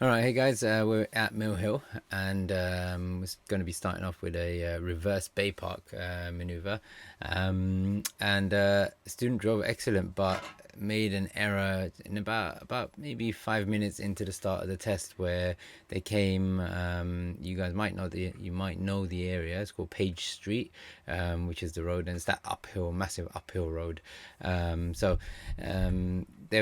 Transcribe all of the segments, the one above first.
All right, hey guys, we're at Mill Hill, and we're going to be starting off with a reverse Bay Park maneuver. And Student drove excellent, but made an error in about maybe 5 minutes into the start of the test, where they came. You guys might know the area. It's called Page Street, which is the road, and it's that uphill, massive uphill road. They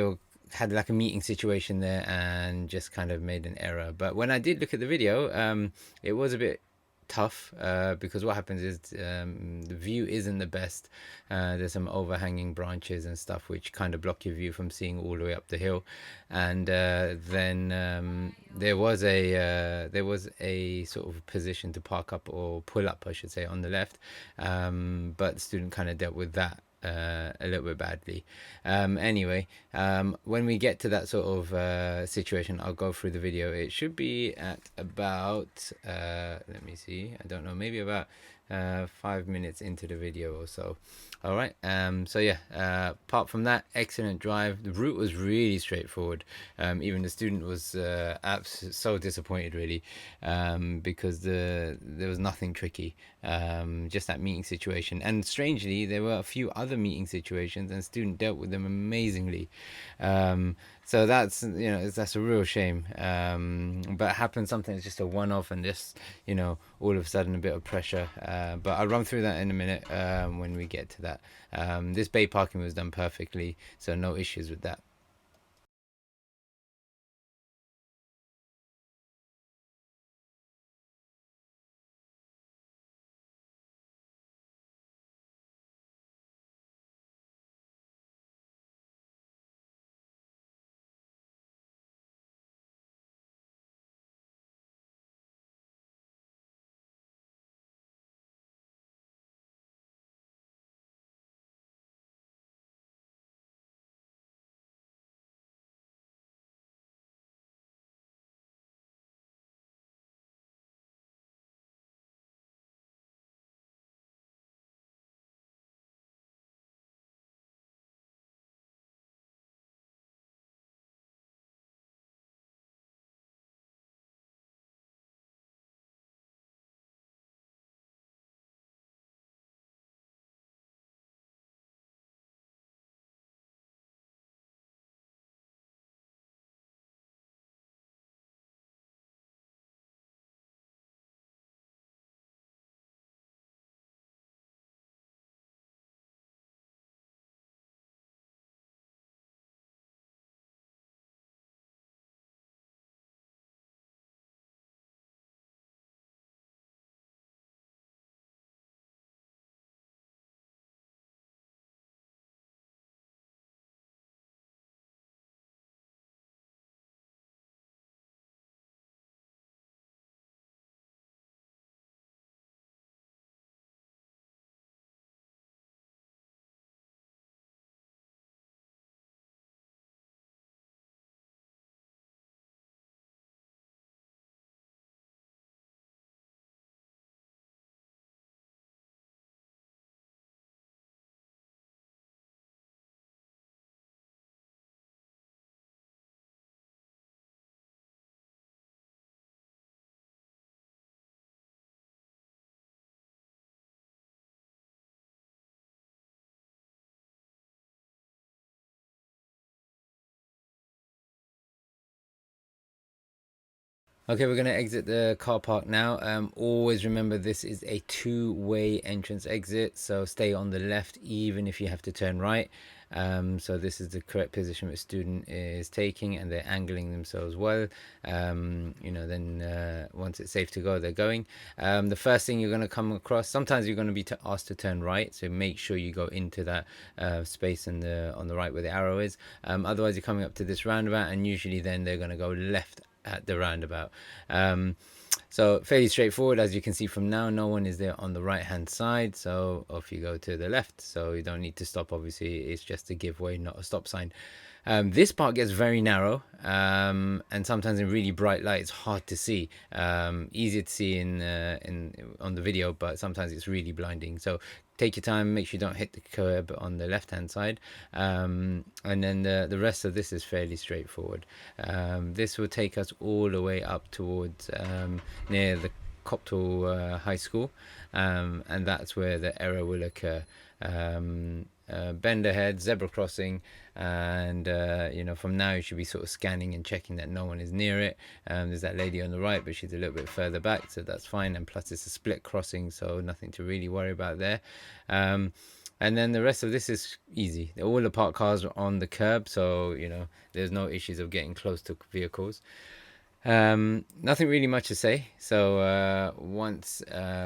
were had like a meeting situation there and just kind of made an error. But when I did look at the video, it was a bit tough because what happens is the view isn't the best. There's some overhanging branches and stuff which kind of block your view from seeing all the way up the hill. And then there was a sort of position to park up or pull up, I should say, on the left. But the student kind of dealt with that a little bit badly. Anyway, when we get to that sort of situation, I'll go through the video. It should be at about, let me see, I don't know, maybe about 5 minutes into the video or so. All right. So yeah. Apart from that, excellent drive. The route was really straightforward. Even the student was so disappointed, really, because there was nothing tricky. Just that meeting situation. And strangely, there were a few other meeting situations, and the student dealt with them amazingly. So that's a real shame. But it happens sometimes. It's just a one-off, and just all of a sudden a bit of pressure. But I'll run through that in a minute when we get to that. This bay parking was done perfectly, so no issues with that. Okay, we're going to exit the car park now. Always remember this is a two-way entrance exit, so stay on the left even if you have to turn right. So this is the correct position the student is taking, and they're angling themselves well. Then once it's safe to go, they're going. The first thing you're going to come across, sometimes you're going to be asked to turn right, so make sure you go into that space on the right where the arrow is. Otherwise, you're coming up to this roundabout, and usually then they're going to go left at the roundabout. So fairly straightforward, as you can see from now. No one is there on the right hand side, so off you go to the left. So you don't need to stop. Obviously, it's just a give way, not a stop sign. This part gets very narrow, and sometimes in really bright light, it's hard to see. Easier to see in on the video, but sometimes it's really blinding. So take your time, make sure you don't hit the curb on the left hand side, and then the rest of this is fairly straightforward. This will take us all the way up towards near the Coptal High School, and that's where the error will occur. Bend ahead, zebra crossing, and from now you should be sort of scanning and checking that no one is near it. There's that lady on the right, but she's a little bit further back, so that's fine, and plus it's a split crossing, so nothing to really worry about there. And then the rest of this is easy. All the parked cars are on the curb, so there's no issues of getting close to vehicles. Nothing really much to say, so once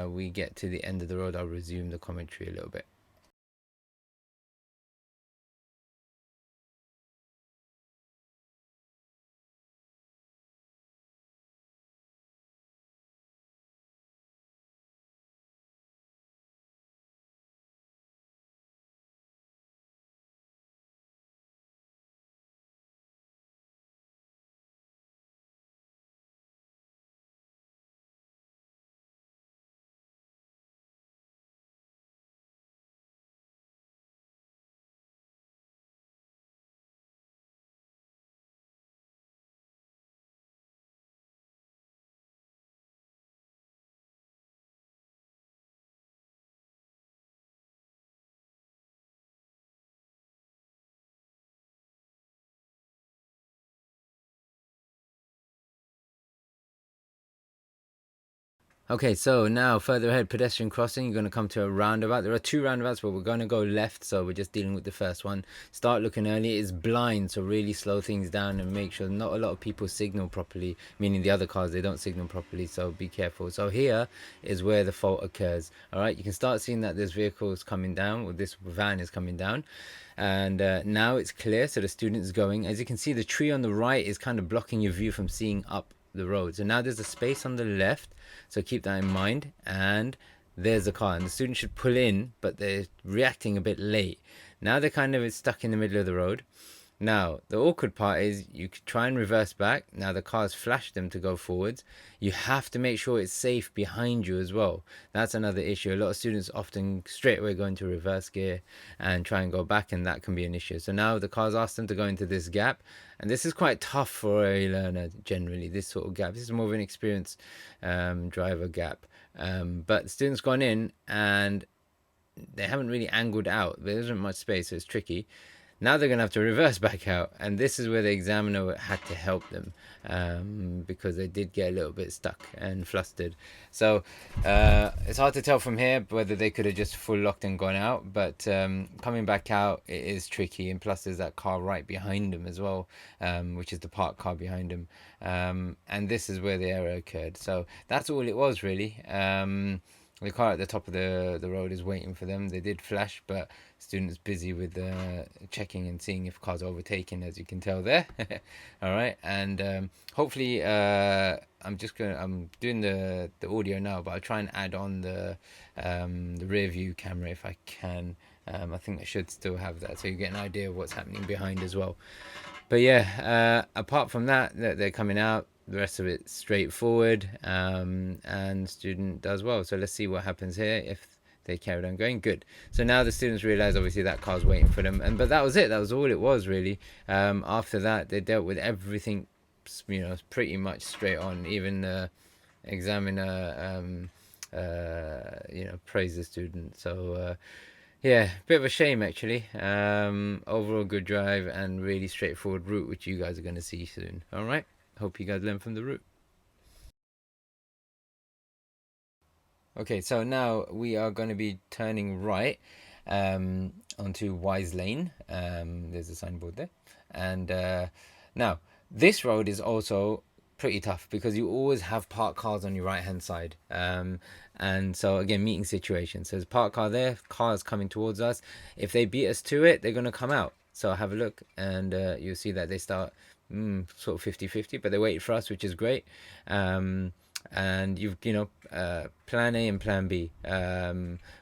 we get to the end of the road, I'll resume the commentary a little bit. Okay, so now further ahead, pedestrian crossing, you're going to come to a roundabout. There are two roundabouts, but we're going to go left, so we're just dealing with the first one. Start looking early. It's blind, so really slow things down and make sure not a lot of people signal properly, meaning the other cars, they don't signal properly, so be careful. So here is where the fault occurs. All right, you can start seeing that there's vehicles coming down, or this van is coming down. And now it's clear, so the student is going. As you can see, the tree on the right is kind of blocking your view from seeing up the road. So now there's a space on the left, so keep that in mind. And there's the car, and the student should pull in, but they're reacting a bit late. Now they're kind of stuck in the middle of the road. Now, the awkward part is you could try and reverse back. Now the car's flashed them to go forwards. You have to make sure it's safe behind you as well. That's another issue. A lot of students often straight away go into reverse gear and try and go back, and that can be an issue. So now the car's asked them to go into this gap, and this is quite tough for a learner generally, this sort of gap. This is more of an experienced driver gap. But the student's gone in, and they haven't really angled out. There isn't much space, so it's tricky. Now they're going to have to reverse back out, and this is where the examiner had to help them because they did get a little bit stuck and flustered. So it's hard to tell from here whether they could have just full locked and gone out, but coming back out, it is tricky. And plus there's that car right behind them as well, which is the parked car behind them, and this is where the error occurred. So that's all it was really. The car at the top of the road is waiting for them. They did flash, but students busy with checking and seeing if cars are overtaken, as you can tell there. All right, and hopefully I'm doing the audio now, but I'll try and add on the rear view camera if I can. I think I should still have that, so you get an idea of what's happening behind as well. But yeah, apart from that, they're coming out. The rest of it's straightforward, and student does well. So let's see what happens here if they carried on going. Good. So now the students realize obviously that car's waiting for them, but that was it. That was all it was really. After that, they dealt with everything, pretty much straight on. Even the examiner, praised the student. So. Yeah, bit of a shame actually. Overall good drive and really straightforward route, which you guys are going to see soon. All right. Hope you guys learn from the route. Okay, so now we are going to be turning right onto Wise Lane. There's a signboard there. And now, this road is also pretty tough because you always have parked cars on your right hand side. And so, again, meeting situation. So there's a parked car there, cars coming towards us. If they beat us to it, they're going to come out. So have a look, and you'll see that they start sort of 50-50, but they waited for us, which is great. And you've plan A and plan B,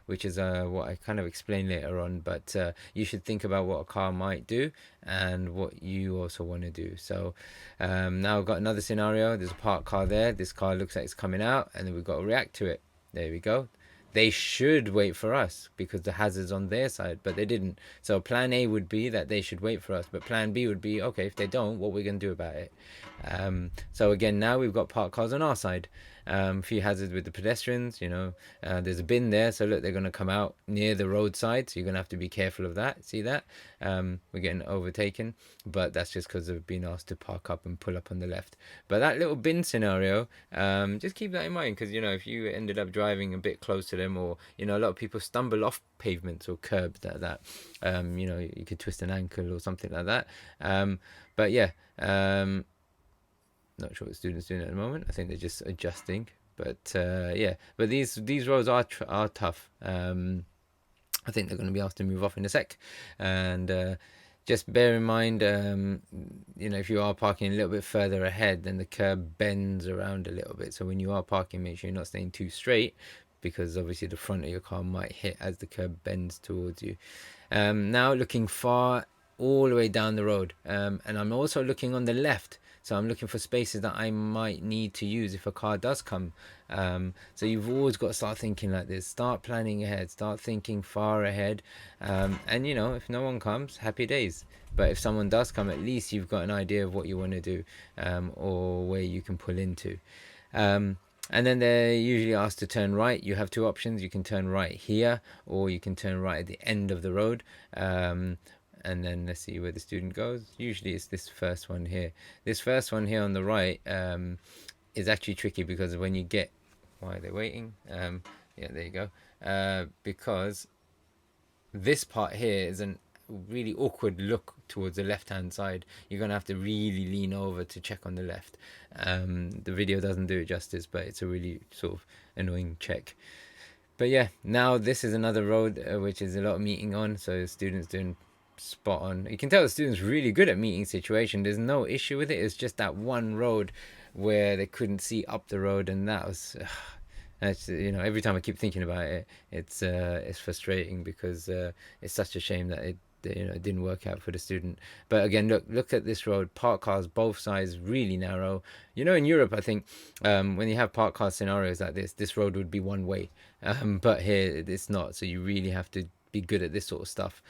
which is what I kind of explain later on, but you should think about what a car might do and what you also want to do. So now I've got another scenario. There's a parked car there. This car looks like it's coming out, and then we've got to react to it. There we go. they should wait for us because the hazard's on their side, but they didn't. So plan A would be that they should wait for us, but plan B would be, okay, if they don't, what we're going to do about it. So again, now we've got parked cars on our side. Few hazards with the pedestrians, there's a bin there, so look, they're going to come out near the roadside, so you're going to have to be careful of that. See that? We're getting overtaken, but that's just because they've been asked to park up and pull up on the left. But that little bin scenario, just keep that in mind, because if you ended up driving a bit close to them, or a lot of people stumble off pavements or curbs you could twist an ankle or something like that. But yeah, not sure what the students doing at the moment. I think they're just adjusting. But yeah, but these roads are tough. I think they're going to be asked to move off in a sec, and just bear in mind, if you are parking a little bit further ahead, then the curb bends around a little bit. So when you are parking, make sure you're not staying too straight, because obviously the front of your car might hit as the curb bends towards you. Now looking far all the way down the road, and I'm also looking on the left. So I'm looking for spaces that I might need to use if a car does come. So you've always got to start thinking like this. Start planning ahead. Start thinking far ahead. And if no one comes, happy days. But if someone does come, at least you've got an idea of what you want to do, or where you can pull into. And then they're usually asked to turn right. You have two options. You can turn right here, or you can turn right at the end of the road. And then let's see where the student goes. Usually it's this first one here. This first one here on the right is actually tricky, because when you get... Why are they waiting? Yeah, there you go. Because this part here is a really awkward look towards the left-hand side. You're going to have to really lean over to check on the left. The video doesn't do it justice, but it's a really sort of annoying check. But yeah, now this is another road which is a lot of meeting on, so students doing spot on. You can tell the students really good at meeting situation. There's no issue with it. It's just that one road where they couldn't see up the road, and that was... That's, every time I keep thinking about it, it's frustrating, because it's such a shame that it didn't work out for the student. But again, look at this road. Park cars both sides, really narrow. In Europe, I think when you have park car scenarios like this road would be one way, but here it's not. So you really have to be good at this sort of stuff.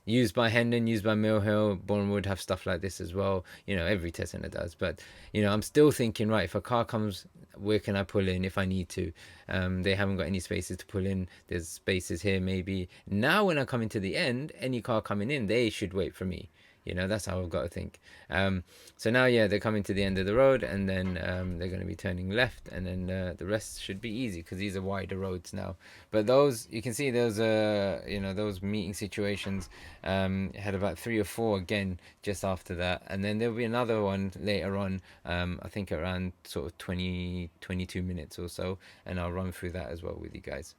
Used by Hendon, used by Mill Hill, Bournemouth have stuff like this as well. Every test center does. But I'm still thinking, right, if a car comes, where can I pull in if I need to? They haven't got any spaces to pull in. There's spaces here maybe. Now when I come into the end, any car coming in, they should wait for me. That's how I've got to think. So now, yeah, they're coming to the end of the road, and then they're going to be turning left, and then the rest should be easy, because these are wider roads now. But those, you can see those, those meeting situations had about 3 or 4 again just after that, and then there'll be another one later on. I think around sort of 22 minutes or so, and I'll run through that as well with you guys.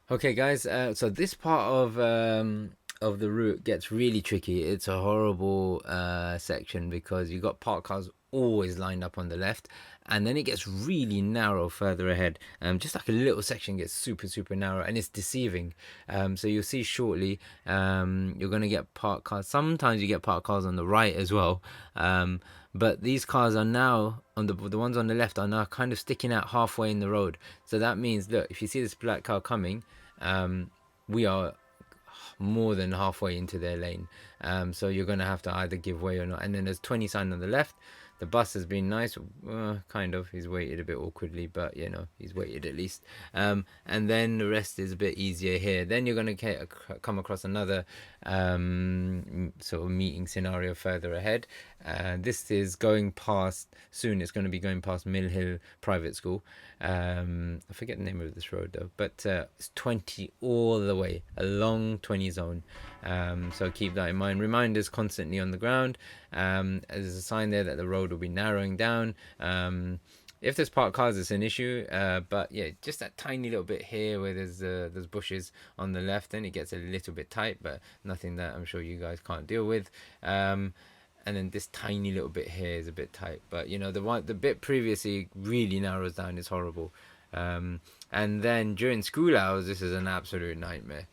Okay, guys. So this part of the route gets really tricky. It's a horrible section because you got parked cars always lined up on the left, and then it gets really narrow further ahead. Just like a little section gets super narrow, and it's deceiving. So you'll see shortly. You're gonna get parked cars. Sometimes you get parked cars on the right as well. But these cars are now on the ones on the left are now kind of sticking out halfway in the road. So that means, look, if you see this black car coming, um, we are more than halfway into their lane. So you're going to have to either give way or not. And then there's 20 sign on the left. The bus has been nice, kind of. He's waited a bit awkwardly, but you know he's waited at least. And then the rest is a bit easier here. Then you're going to come across another sort of meeting scenario further ahead. This is going past soon. It's going to be going past Mill Hill Private School. I forget the name of this road though, but it's 20 all the way, a long 20 zone. So keep that in mind. Reminders constantly on the ground. There's a sign there that the road will be narrowing down. If there's parked cars, it's an issue. But yeah, just that tiny little bit here where there's bushes on the left, then it gets a little bit tight, but nothing that I'm sure you guys can't deal with. And then this tiny little bit here is a bit tight, but you know the bit previously really narrows down. It's horrible. And then during school hours, this is an absolute nightmare.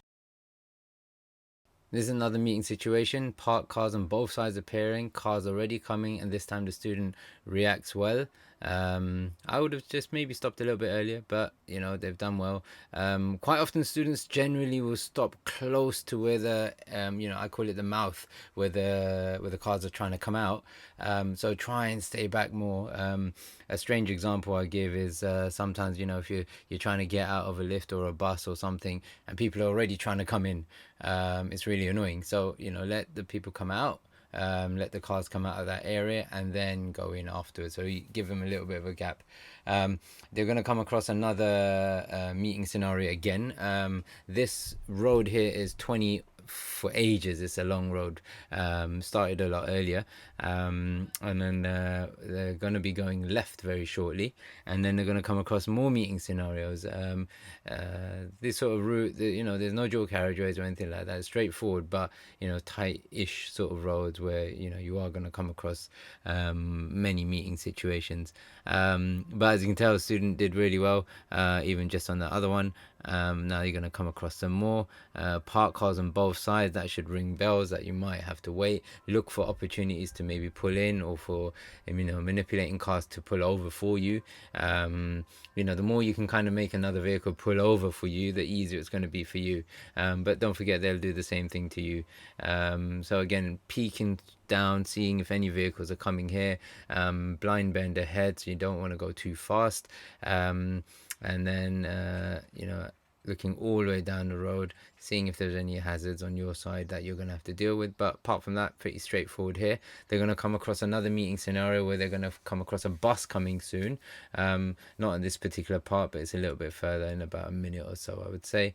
This is another meeting situation. Parked cars on both sides appearing, cars already coming, and this time the student reacts well. I would have just maybe stopped a little bit earlier, but you know they've done well. Quite often, students generally will stop close to where the you know I call it the mouth where the cars are trying to come out. So try and stay back more. A strange example I give is sometimes you know if you're trying to get out of a lift or a bus or something, and people are already trying to come in. It's really annoying. So you know let the people come out, let the cars come out of that area and then go in afterwards. So you give them a little bit of a gap. They're going to come across another meeting scenario again. This road here is 20 for ages. It's a long road. Started a lot earlier, and then they're going to be going left very shortly, and then they're going to come across more meeting scenarios. This sort of route, you know, there's no dual carriageways or anything like that. It's straightforward, but you know, tight-ish sort of roads where you know you are going to come across many meeting situations. But as you can tell, the student did really well, even just on the other one. Now you're going to come across some more park cars on both sides. That should ring bells that you might have to wait. Look for opportunities to maybe pull in or for you know manipulating cars to pull over for you. You know, the more you can kind of make another vehicle pull over for you, the easier it's going to be for you. But don't forget they'll do the same thing to you. So again, peeking down, seeing if any vehicles are coming here. Blind bend ahead, so you don't want to go too fast. And then you know looking all the way down the road, seeing if there's any hazards on your side that you're going to have to deal with. But apart from that, pretty straightforward here. They're going to come across another meeting scenario where they're going to come across a bus coming soon. Not in this particular part, but it's a little bit further in about a minute or so, I would say.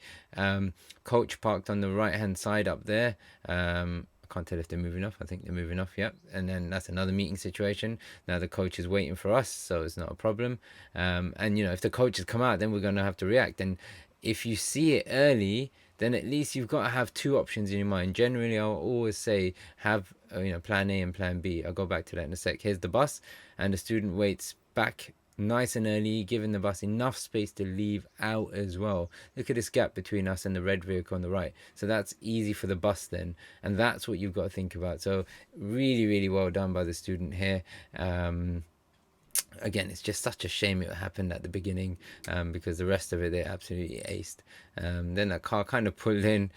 Coach parked on the right hand side up there. I can't tell if they're moving off. I think they're moving off. Yep. And then that's another meeting situation. Now the coach is waiting for us, so it's not a problem. And you know, if the coach has come out, then we're going to have to react. And if you see it early, then at least you've got to have two options in your mind. Generally, I'll always say have you know plan A and plan B. I'll go back to that in a sec. Here's the bus, and the student waits back nice and early, giving the bus enough space to leave out as well. Look at this gap between us and the red vehicle on the right. So that's easy for the bus then, and that's what you've got to think about. So really well done by the student here. Again, it's just such a shame it happened at the beginning, because the rest of it they absolutely aced. Then that car kind of pulled in,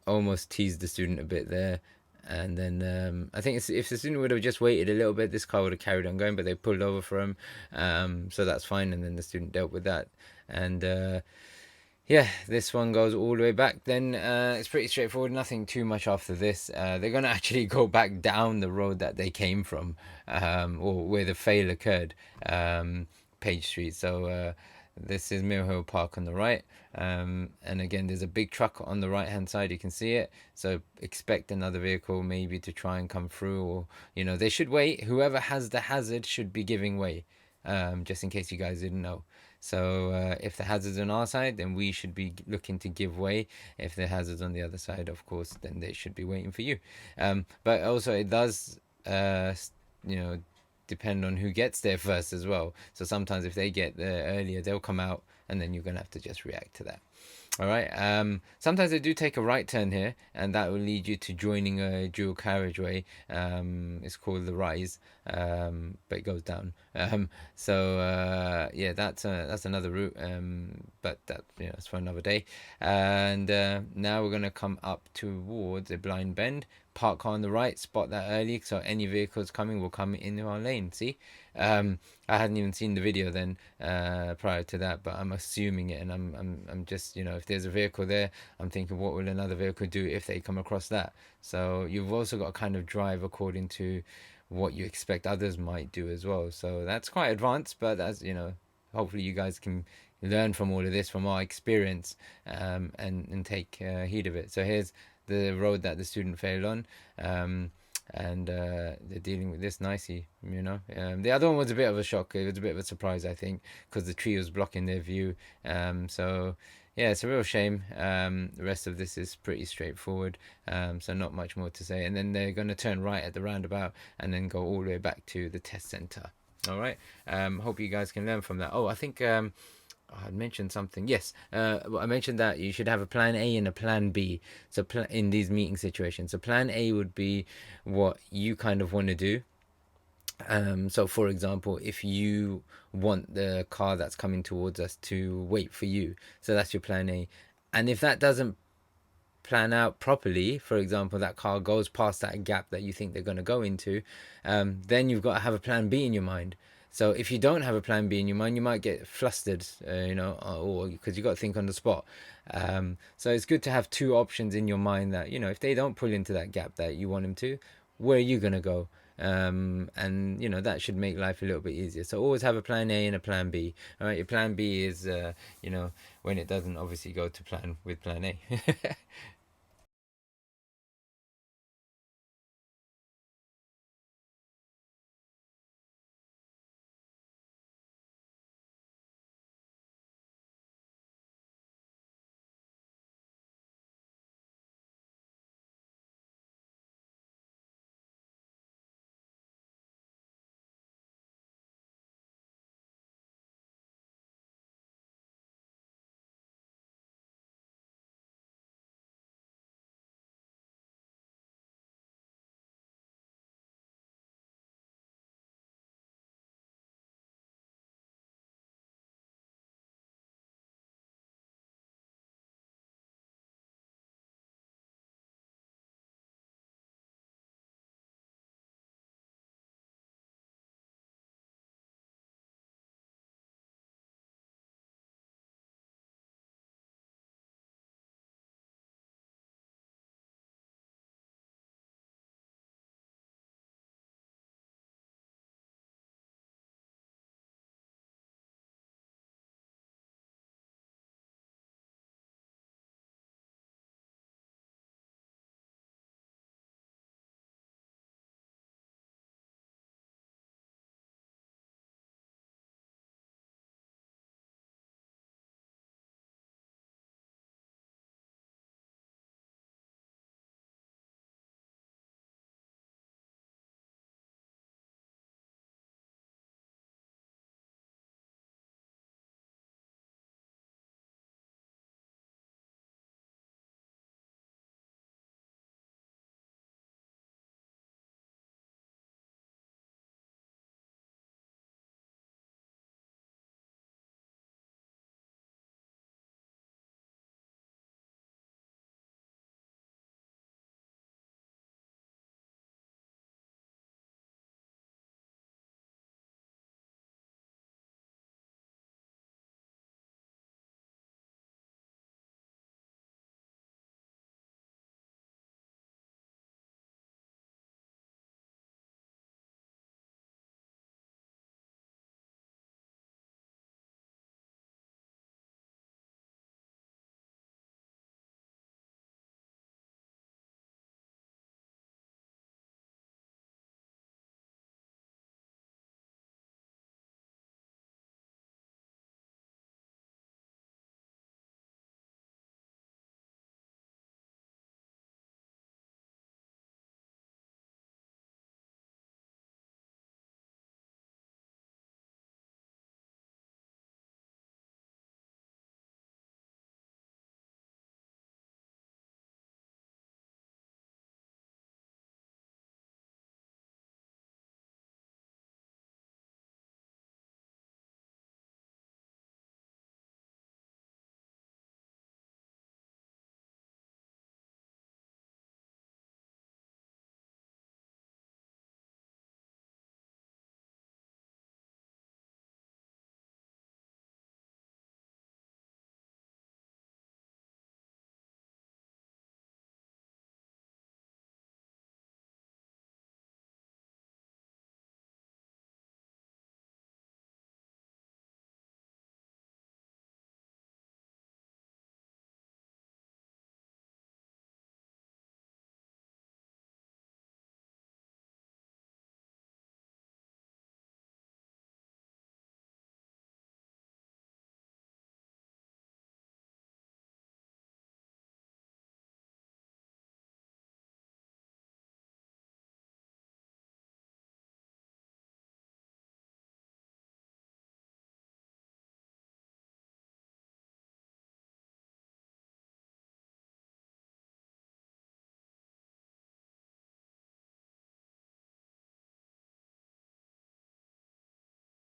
almost teased the student a bit there. And then I think if the student would have just waited a little bit, this car would have carried on going, but they pulled over for him. So that's fine. And then the student dealt with that. And yeah, this one goes all the way back. Then it's pretty straightforward. Nothing too much after this. They're going to actually go back down the road that they came from, or where the fail occurred, Page Street. So this is Mill Hill Park on the right. And again, there's a big truck on the right hand side. You can see it. So expect another vehicle maybe to try and come through, or you know they should wait. Whoever has the hazard should be giving way, just in case you guys didn't know. So if the hazard's on our side, then we should be looking to give way. If the hazard's on the other side, of course, then they should be waiting for you. But also it does, you know, depend on who gets there first as well. So sometimes if they get there earlier, they'll come out, and then you're gonna have to just react to that. All right. Sometimes they do take a right turn here, and that will lead you to joining a dual carriageway. It's called the Rise, but it goes down. Yeah, that's another route. But that's for another day. And now we're gonna come up towards a blind bend. Park car on the right. Spot that early, so any vehicles coming will come into our lane. See. I hadn't even seen the video then prior to that, but I'm assuming it, and I'm just if there's a vehicle there, I'm thinking what will another vehicle do if they come across that. So you've also got to kind of drive according to what you expect others might do as well. So that's quite advanced, but that's hopefully you guys can learn from all of this from our experience, and take heed of it. So here's the road that the student failed on. And they're dealing with this nicely. The other one was a bit of a shock. It was a bit of a surprise, I think, because the tree was blocking their view. So yeah, it's a real shame. The rest of this is pretty straightforward, so not much more to say. And then they're going to turn right at the roundabout and then go all the way back to the test center. All right. Hope you guys can learn from that. Oh, I think I mentioned something. Yes, I mentioned that you should have a plan A and a plan B. So in these meeting situations, so plan A would be what you kind of want to do. So for example, if you want the car that's coming towards us to wait for you, so that's your plan A. And if that doesn't plan out properly, for example, that car goes past that gap that you think they're going to go into, then you've got to have a plan B in your mind. So if you don't have a plan B in your mind, you might get flustered, or because you got to think on the spot. So it's good to have two options in your mind that, if they don't pull into that gap that you want them to, where are you going to go? And that should make life a little bit easier. So always have a plan A and a plan B. All right, your plan B is when it doesn't obviously go to plan with plan A.